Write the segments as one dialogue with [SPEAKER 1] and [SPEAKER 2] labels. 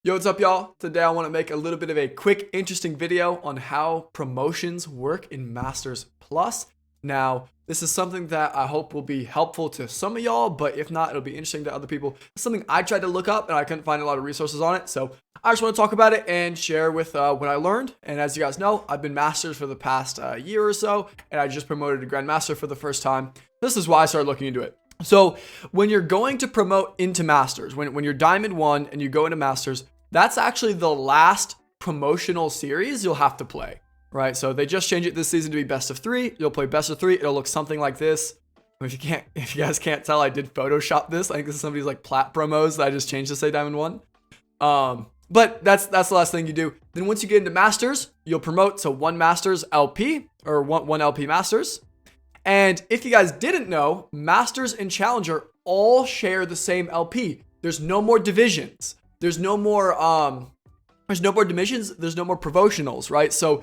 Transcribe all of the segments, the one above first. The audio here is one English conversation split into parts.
[SPEAKER 1] Yo, what's up, y'all? Today I want to make a little bit of a quick, interesting video on how promotions work in Masters Plus. Now, this is something that I hope will be helpful to some of y'all, but if not, it'll be interesting to other people. It's something I tried to look up and I couldn't find a lot of resources on it, so I just want to talk about it and share with what I learned. And as you guys know, I've been Masters for the past year or so, and I just promoted to Grandmaster for the first time. This is why I started looking into it. So when you're going to promote into Masters, when you're Diamond 1 and you go into Masters, that's actually the last promotional series you'll have to play, right? So they just changed it this season to be best of 3. You'll play best of 3. It'll look something like this. If you guys can't tell, I did Photoshop this. I think this is somebody's like plat promos that I just changed to say Diamond 1. But that's the last thing you do. Then once you get into Masters, you'll promote to one Masters LP or one LP Masters. And if you guys didn't know, Masters and Challenger all share the same LP. There's no more divisions. There's no more divisions. There's no more promotionals, right? So,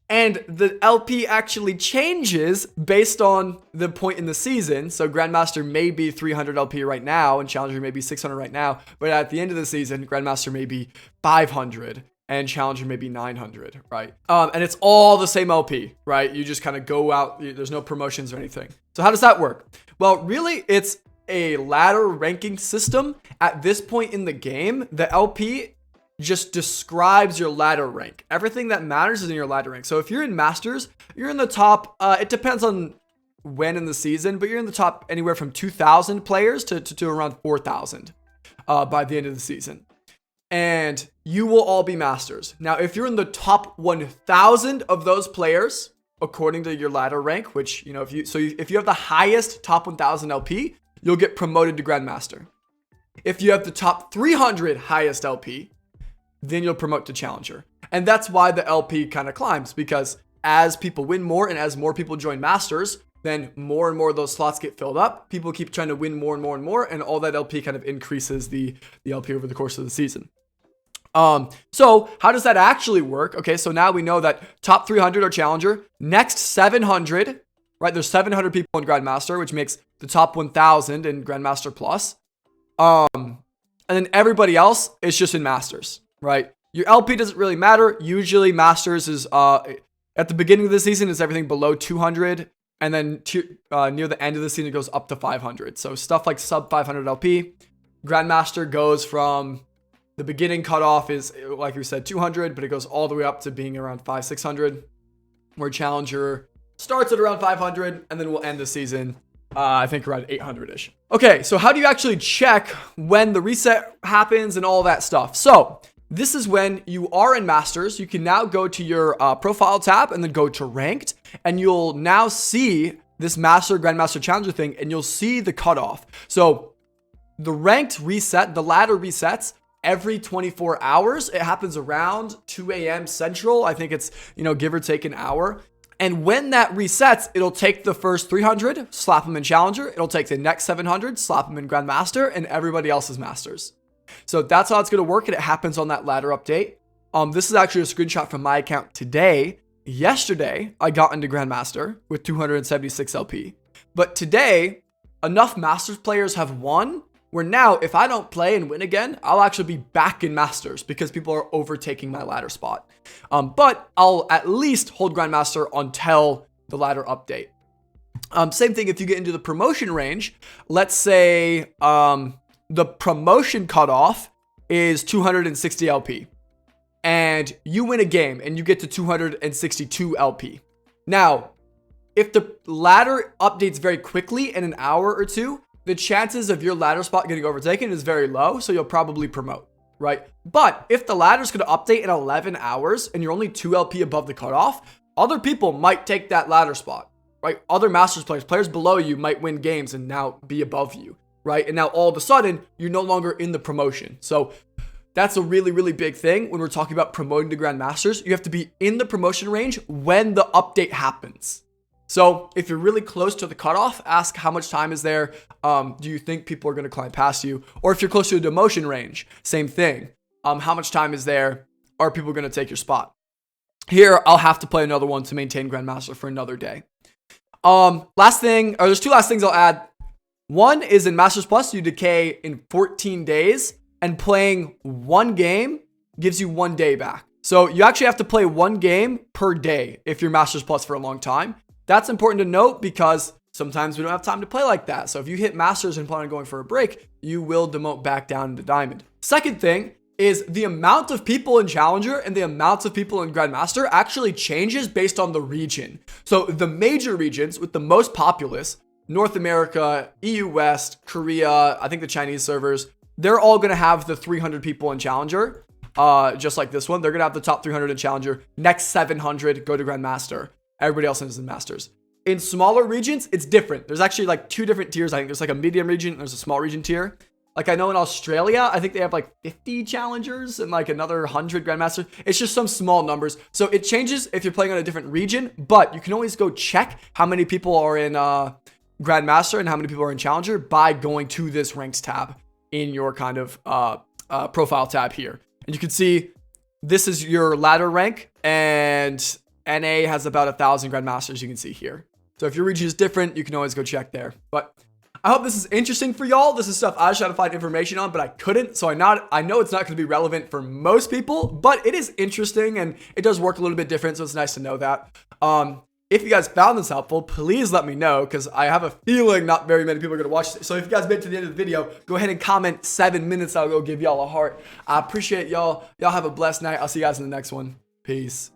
[SPEAKER 1] and the LP actually changes based on the point in the season. So Grandmaster may be 300 LP right now, and Challenger may be 600 right now. But at the end of the season, Grandmaster may be 500. And Challenger maybe 900, right? And it's all the same LP, right? You just kind of go out. There's no promotions or anything. So how does that work? Well, really, it's a ladder ranking system. At this point in the game, the LP just describes your ladder rank. Everything that matters is in your ladder rank. So if you're in Masters, you're in the top. It depends on when in the season, but you're in the top anywhere from 2,000 players to around 4,000 by the end of the season. And you will all be Masters. Now, if you're in the top 1,000 of those players, according to your ladder rank, which, you know, if you have the highest top 1,000 LP, you'll get promoted to Grandmaster. If you have the top 300 highest LP, then you'll promote to Challenger. And that's why the LP kind of climbs, because as people win more and as more people join Masters, then more and more of those slots get filled up. People keep trying to win more and more and more, and all that LP kind of increases the LP over the course of the season. So how does that actually work? Okay, so now we know that top 300 are Challenger. Next 700, right? There's 700 people in Grandmaster, which makes the top 1,000 in Grandmaster Plus. And then everybody else is just in Masters, right? Your LP doesn't really matter. Usually Masters is, at the beginning of the season is everything below 200. And then near the end of the season, it goes up to 500. So stuff like sub 500 LP. Grandmaster goes from the beginning cutoff is, like we said, 200, but it goes all the way up to being around 500-600. Where Challenger starts at around 500, and then we'll end the season, I think around 800-ish. Okay, so how do you actually check when the reset happens and all that stuff? So this is when you are in Masters. You can now go to your profile tab and then go to ranked, and you'll now see this Master, Grandmaster, Challenger thing, and you'll see the cutoff. So the ranked reset, the ladder resets every 24 hours. It happens around 2 a.m. Central. I think it's, give or take an hour. And when that resets, it'll take the first 300, slap them in Challenger. It'll take the next 700, slap them in Grandmaster, and everybody else is Masters. So that's how it's going to work, and it happens on that ladder update. This is actually a screenshot from my account today. Yesterday, I got into Grandmaster with 276 LP. But today, enough Masters players have won where now, if I don't play and win again, I'll actually be back in Masters because people are overtaking my ladder spot. But I'll at least hold Grandmaster until the ladder update. Same thing if you get into the promotion range. Let's say the promotion cutoff is 260 LP. And you win a game and you get to 262 LP. Now, if the ladder updates very quickly in an hour or two, the chances of your ladder spot getting overtaken is very low, so you'll probably promote, right? But if the ladder's going to update in 11 hours and you're only 2 LP above the cutoff, other people might take that ladder spot, right? Other Masters players below you might win games and now be above you, right? And now all of a sudden, you're no longer in the promotion. So that's a really, really big thing when we're talking about promoting to Grandmasters. You have to be in the promotion range when the update happens. So if you're really close to the cutoff, ask how much time is there. Do you think people are going to climb past you? Or if you're close to the demotion range, same thing. How much time is there? Are people going to take your spot? Here, I'll have to play another one to maintain Grandmaster for another day. Last thing, or there's two last things I'll add. One is in Masters Plus, you decay in 14 days. and playing one game gives you 1 day back. So you actually have to play one game per day if you're Masters Plus for a long time. That's important to note because sometimes we don't have time to play like that. So if you hit Masters and plan on going for a break, you will demote back down into Diamond. Second thing is the amount of people in Challenger and the amount of people in Grandmaster actually changes based on the region. So the major regions with the most populace, North America, EU West, Korea, I think the Chinese servers, they're all going to have the 300 people in Challenger. Just like this one, they're going to have the top 300 in Challenger. Next 700 go to Grandmaster. Everybody else is in Masters. In smaller regions, it's different. There's actually like 2 different tiers. I think there's like a medium region and there's a small region tier. Like I know in Australia, I think they have like 50 challengers and like another 100 Grandmasters. It's just some small numbers. So it changes if you're playing on a different region, but you can always go check how many people are in Grandmaster and how many people are in Challenger by going to this ranks tab in your kind of profile tab here. And you can see this is your ladder rank and NA has about 1,000 Grandmasters you can see here. So if your region is different, you can always go check there. But I hope this is interesting for y'all. This is stuff I was trying to find information on, but I couldn't. So I know it's not going to be relevant for most people, but it is interesting and it does work a little bit different. So it's nice to know that. If you guys found this helpful, please let me know because I have a feeling not very many people are going to watch this. So if you guys made it to the end of the video, go ahead and comment 7 minutes. I'll go give y'all a heart. I appreciate y'all. Y'all have a blessed night. I'll see you guys in the next one. Peace.